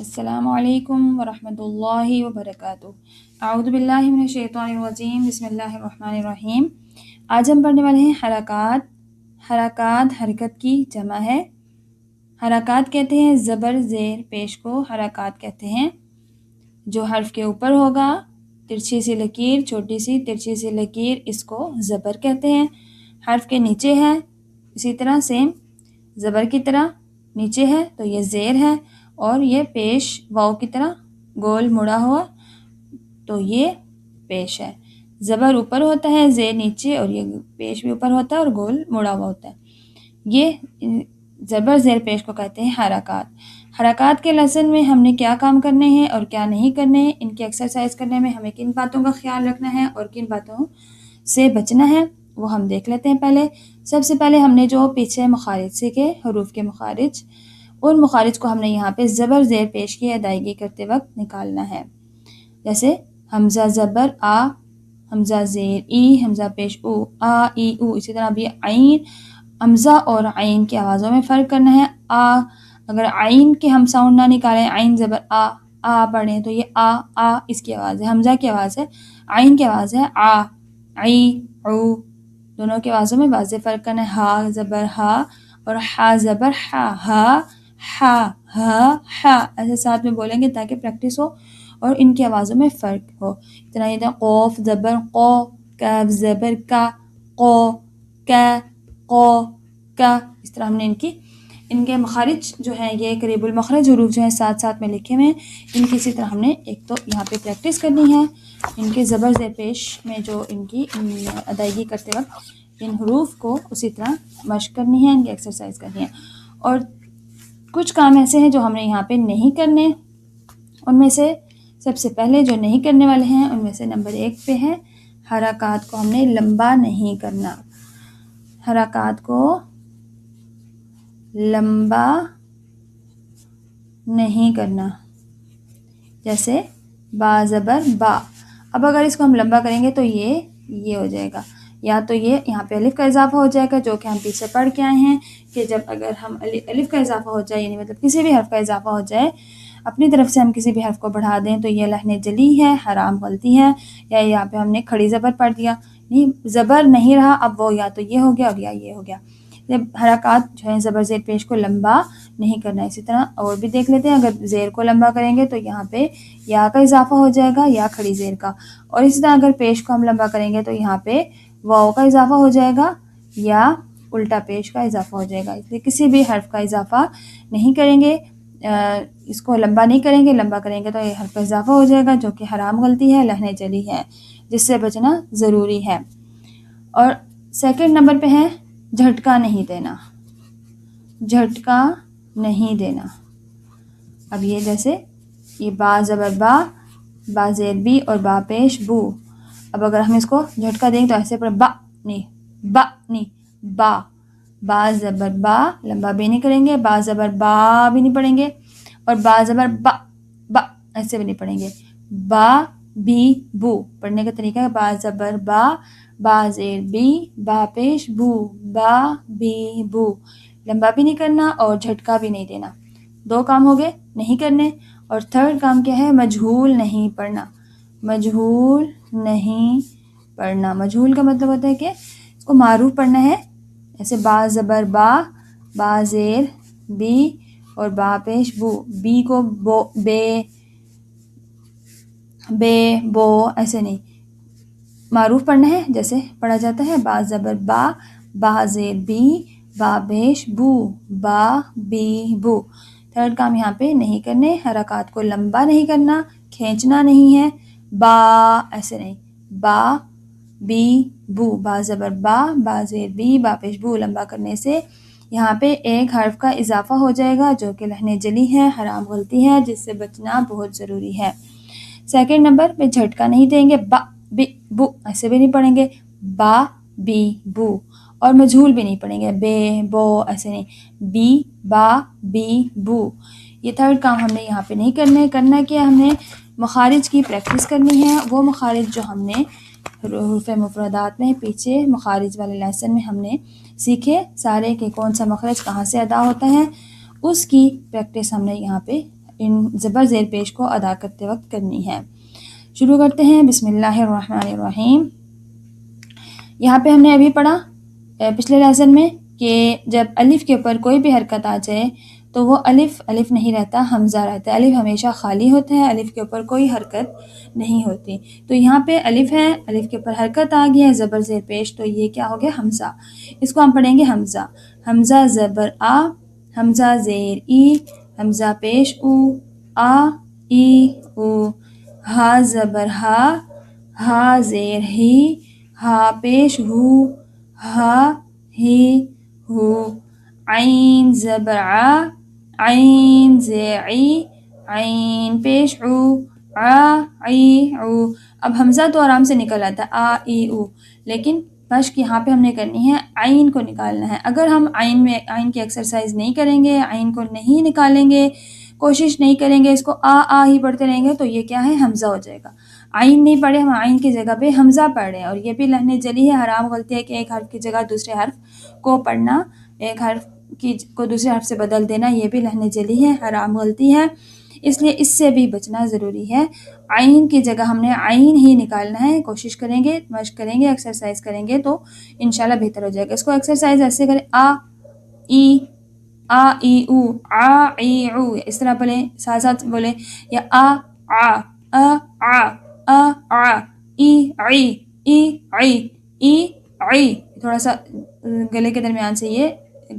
السلام علیکم ورحمۃ اللہ وبرکاتہ۔ اعوذ باللہ من الشیطان الرجیم، بسم اللہ الرحمن الرحیم۔ آج ہم پڑھنے والے ہیں حرکات۔ حرکات حرکت کی جمع ہے۔ حرکات کہتے ہیں زبر زیر پیش کو حرکات کہتے ہیں۔ جو حرف کے اوپر ہوگا ترچھی سی لکیر، چھوٹی سی ترچھی سی لکیر، اس کو زبر کہتے ہیں۔ حرف کے نیچے ہے اسی طرح سیم زبر کی طرح نیچے ہے تو یہ زیر ہے، اور یہ پیش واو کی طرح گول مڑا ہوا تو یہ پیش ہے۔ زبر اوپر ہوتا ہے، زیر نیچے، اور یہ پیش بھی اوپر ہوتا ہے اور گول مڑا ہوا ہوتا ہے۔ یہ زبر زیر پیش کو کہتے ہیں حرکات۔ حرکات کے لیسن میں ہم نے کیا کام کرنے ہیں اور کیا نہیں کرنے، ان کی ایکسرسائز کرنے میں ہمیں کن باتوں کا خیال رکھنا ہے اور کن باتوں سے بچنا ہے وہ ہم دیکھ لیتے ہیں۔ پہلے سب سے پہلے ہم نے جو پیچھے مخارج سیکھے، حروف کے مخارج، ان مخارج کو ہم نے یہاں پہ زبر زیر پیش کی ادائیگی کرتے وقت نکالنا ہے۔ جیسے حمزہ زبر آ، حمزہ زیر ای، حمزہ پیش او، آ ای او۔ اسی طرح بھی عین، حمزہ اور عین کی آوازوں میں فرق کرنا ہے۔ آ اگر عین کے ہم ساؤنڈ نہ نکالیں، عین زبر آ پڑھیں تو یہ آ اس کی آواز ہے، حمزہ کی آواز ہے، عین کی آواز ہے آ، عی او، دونوں کی آوازوں میں واضح فرق کرنا ہے۔ ہا زبر ہا اور ہا زبر ہا، ہا ہا ایسے ساتھ میں بولیں گے تاکہ پریکٹس ہو اور ان کی آوازوں میں فرق ہو۔ اتنا یہ قوف زبر قو، کاف زبر کا، قو کا، اس طرح ہم نے ان کے مخارج جو ہیں، یہ قریب المخرج حروف جو ہیں ساتھ ساتھ میں لکھے ہوئے ہیں، ان کی اسی طرح ہم نے ایک تو یہاں پہ پریکٹس کرنی ہے۔ ان کے زبر زیر پیش میں جو ان کی ادائیگی کرتے وقت ان حروف کو اسی طرح مشق کرنی ہے، ان کی ایکسرسائز کرنی ہے۔ اور کچھ کام ایسے ہیں جو ہم نے یہاں پہ نہیں کرنے، ان میں سے سب سے پہلے جو نہیں کرنے والے ہیں ان میں سے نمبر 1 پہ ہے حرکات کو ہم نے لمبا نہیں کرنا۔ حرکات کو لمبا نہیں کرنا، جیسے با زبر با۔ اب اگر اس کو ہم لمبا کریں گے تو یہ ہو جائے گا، یا تو یہ یہاں پہ الف کا اضافہ ہو جائے گا، جو کہ ہم پیچھے پڑھ کے آئے ہیں کہ جب اگر ہم الف کا اضافہ ہو جائے، یعنی مطلب کسی بھی حرف کا اضافہ ہو جائے، اپنی طرف سے ہم کسی بھی حرف کو بڑھا دیں تو یہ لحن جلی ہے، حرام غلطی ہے۔ یا یہاں پہ ہم نے کھڑی زبر پڑھ دیا، نہیں زبر نہیں رہا، اب وہ یا تو یہ ہو گیا اور یا یہ ہو گیا۔ جب حرکات جو ہیں زبر زیر پیش کو لمبا نہیں کرنا۔ اسی طرح اور بھی دیکھ لیتے ہیں، اگر زیر کو لمبا کریں گے تو یہاں پہ یا کا اضافہ ہو جائے گا یا کھڑی زیر کا، اور اسی طرح اگر پیش کو ہم لمبا کریں گے تو یہاں پہ واو کا اضافہ ہو جائے گا یا الٹا پیش کا اضافہ ہو جائے گا۔ اس لیے کسی بھی حرف کا اضافہ نہیں کریں گے، اس کو لمبا نہیں کریں گے۔ لمبا کریں گے تو یہ حرف کا اضافہ ہو جائے گا، جو کہ حرام غلطی ہے، لہن جلی ہے، جس سے بچنا ضروری ہے۔ اور سیکنڈ نمبر پہ ہے جھٹکا نہیں دینا۔ جھٹکا نہیں دینا۔ اب یہ جیسے یہ با زبر با زیر بی اور با پیش بو۔ اب اگر ہم اس کو جھٹکا دیں تو ایسے پڑھیں با با زبر با، لمبا بھی نہیں کریں گے، با زبر با بھی نہیں پڑھیں گے، اور با زبر با ایسے بھی نہیں پڑھیں گے۔ با بی بو پڑھنے کا طریقہ ہے با زبر با زیر بی، با پیش بو، با بی بو، لمبا بھی نہیں کرنا اور جھٹکا بھی نہیں دینا۔ 2 کام ہو گئے نہیں کرنے۔ اور تھرڈ کام کیا ہے؟ مجہول نہیں پڑھنا۔ مجہول نہیں پڑھنا، مجہول کا مطلب ہوتا ہے کہ اس کو معروف پڑھنا ہے، جیسے با زبر با زیر بی اور با پیش بو، بی کو بے بو ایسے نہیں، معروف پڑھنا ہے جیسے پڑھا جاتا ہے با زبر با زیر بی، با پیش بو، با بی بو۔ تھرڈ کام یہاں پہ نہیں کرنے، حرکات کو لمبا نہیں کرنا، کھینچنا نہیں ہے، با ایسے نہیں، با بی بو، با زبر با زیر بی، با پیش بو، لمبا کرنے سے یہاں پہ ایک حرف کا اضافہ ہو جائے گا، جو کہ لہن جلی ہے، حرام غلطی ہے، جس سے بچنا بہت ضروری ہے۔ سیکنڈ نمبر پہ جھٹکا نہیں دیں گے، با بی بو ایسے بھی نہیں پڑھیں گے، با بی بو، اور مجہول بھی نہیں پڑھیں گے، بے بو ایسے نہیں، بی با بی بو۔ یہ تھرڈ کام ہم نے یہاں پہ نہیں کرنے۔ کرنا کیا ہم نے؟ مخارج کی پریکٹس کرنی ہے، وہ مخارج جو ہم نے حروف مفردات میں پیچھے مخارج والے لیسن میں ہم نے سیکھے سارے کہ کون سا مخرج کہاں سے ادا ہوتا ہے، اس کی پریکٹس ہم نے یہاں پہ ان زبر زیر پیش کو ادا کرتے وقت کرنی ہے۔ شروع کرتے ہیں، بسم اللہ الرحمن الرحیم۔ یہاں پہ ہم نے ابھی پڑھا پچھلے لیسن میں کہ جب الف کے اوپر کوئی بھی حرکت آ جائے تو وہ الف نہیں رہتا، حمزہ رہتا ہے۔ الف ہمیشہ خالی ہوتا ہے، الف کے اوپر کوئی حرکت نہیں ہوتی۔ تو یہاں پہ الف ہے، الف کے اوپر حرکت آ گئی ہے زبر زیر پیش، تو یہ کیا ہو گیا؟ حمزہ۔ اس کو ہم پڑھیں گے حمزہ۔ حمزہ زبر آ، حمزہ زیر ای، حمزہ پیش او، آ ای او۔ ہا زبر ہا، ہا زیر ہی، ہا پیش ہو، ہا ہی ہو۔ عین زبر ع، عین زیر عی، عین پیش عو، ع عی عو۔ اب حمزہ تو آرام سے نکل آتا ہے آ ای او، لیکن مشق یہاں پہ ہم نے کرنی ہے، عین کو نکالنا ہے۔ اگر ہم عین کی ایکسرسائز نہیں کریں گے، عین کو نہیں نکالیں گے، کوشش نہیں کریں گے، اس کو آ ہی پڑھتے رہیں گے، تو یہ کیا ہے؟ حمزہ ہو جائے گا۔ عین نہیں پڑھے، ہم عین کی جگہ پہ حمزہ پڑھ رہے ہیں، اور یہ بھی لہنے جلی ہے، حرام غلطی ہے کہ ایک حرف کی جگہ دوسرے حرف کو پڑھنا، ایک حرف کو دوسرے حرف سے بدل دینا، یہ بھی لہنے جلی ہے، حرام غلطی ہے، اس لیے اس سے بھی بچنا ضروری ہے۔ عین کی جگہ ہم نے عین ہی نکالنا ہے، کوشش کریں گے، مشق کریں گے، ایکسرسائز کریں گے تو انشاءاللہ بہتر ہو جائے گا۔ اس کو ایکسرسائز ایسے کریں، آ ای او، آ ای او، اس طرح بولیں، ساتھ ساتھ بولیں، یا آ ای عی، ای عی، ای عی۔ تھوڑا سا گلے کے درمیان سے، یہ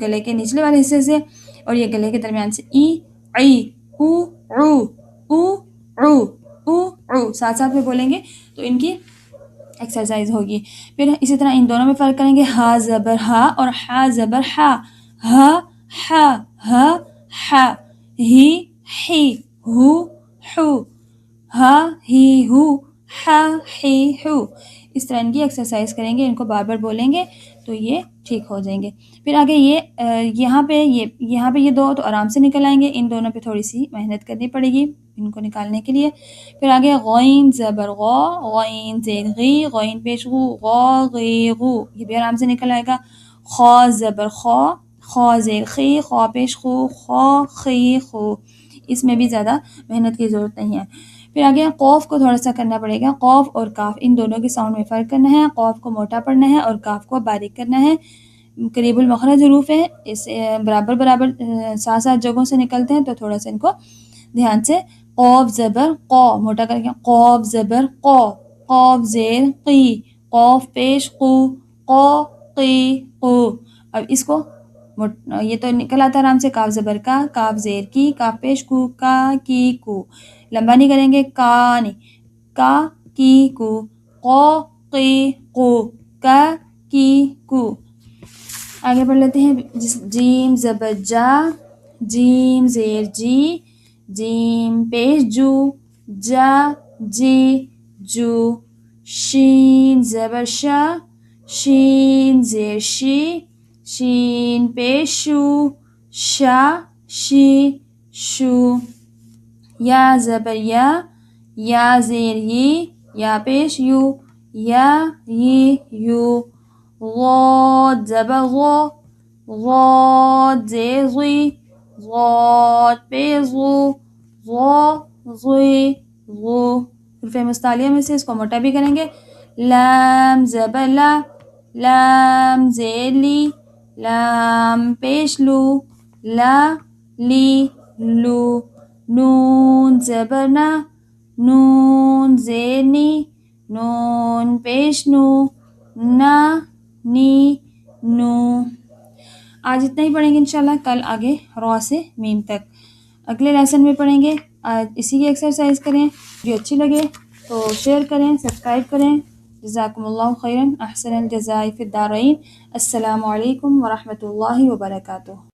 گلے کے نچلے والے حصے سے اور یہ گلے کے درمیان سے، ای عی، او عو، او عو، او عو، ساتھ ساتھ میں بولیں گے تو ان کی ایکسرسائز ہوگی۔ پھر اسی طرح ان دونوں میں فرق کریں گے، ہا زبر ہا اور ہا زبر ہا، ہا ہا، ہا ہا، ہی ہی، ہو ہو، ہا ہی ہو، ہا ہی ہو۔ اس طرح ان کی ایکسرسائز کریں گے، ان کو بار بار بولیں گے تو یہ ٹھیک ہو جائیں گے۔ پھر آگے یہاں پہ یہ دو تو آرام سے نکل آئیں گے، ان دونوں پہ تھوڑی سی محنت کرنی پڑے گی ان کو نکالنے کے لیے۔ پھر آگے غین زبر غو، غین زیر غی، غین پیش غو، غو غی غو، یہ بھی آرام سے نکل آئے گا۔ خا زبر خو، خو زیر خی، خو پیش خو، خو خی خو، اس میں بھی زیادہ محنت کی ضرورت نہیں ہے۔ پھر آگے قوف کو تھوڑا سا کرنا پڑے گا، قوف اور کاف ان دونوں کے ساؤنڈ میں فرق کرنا ہے، قوف کو موٹا پڑھنا ہے اور کاف کو باریک کرنا ہے۔ قریب المخرج حروف ہیں، اس برابر ساتھ ساتھ جگہوں سے نکلتے ہیں، تو تھوڑا سا ان کو دھیان سے، قوف زبر قو، موٹا کر کے، قوف زبر قو، قوف زیر قی، قوف پیش قو، قو قی قو۔ اب اس کو یہ تو نکل آتا ہے آرام سے، کاف زبر کا، کاف زیر کی، کاف پیش کو، کا کی کو، لمبا نہیں کریں گے، کا نہیں، کا کی کو، قو قی قو، کا کی کو۔ آگے پڑھ لیتے ہیں، جیم زبر جا، جیم زیر جی، جیم پیش جو، جا جی جو۔ شین زبر شا، شین زیر شی، شین پیش شو، شا شی شو۔ یا زبر یا، یا زیر یی، یا پیش یو، یا یی یو۔ غاد زبر غو، غاد زیر غی، غاد پیش غو، غو غی غو۔ حروف مستعلیہ میں سے اس کو موٹا بھی کریں گے، لام زبر لا، لام زیر لی، لام پیش لو، لا لی لو۔ نون زبر نا، نون زیر نی، نون پیش نو، نا نی نو۔ آج اتنا ہی پڑھیں گے انشاءاللہ، کل آگے را سے میم تک اگلے لیسن میں پڑھیں گے۔ اسی کی ایکسرسائز کریں، جو اچھی لگے تو شیئر کریں، سبسکرائب کریں۔ جزاکم اللہ خیرا، احسن الجزاء فی الدارین۔ السلام علیکم ورحمۃ اللہ وبرکاتہ۔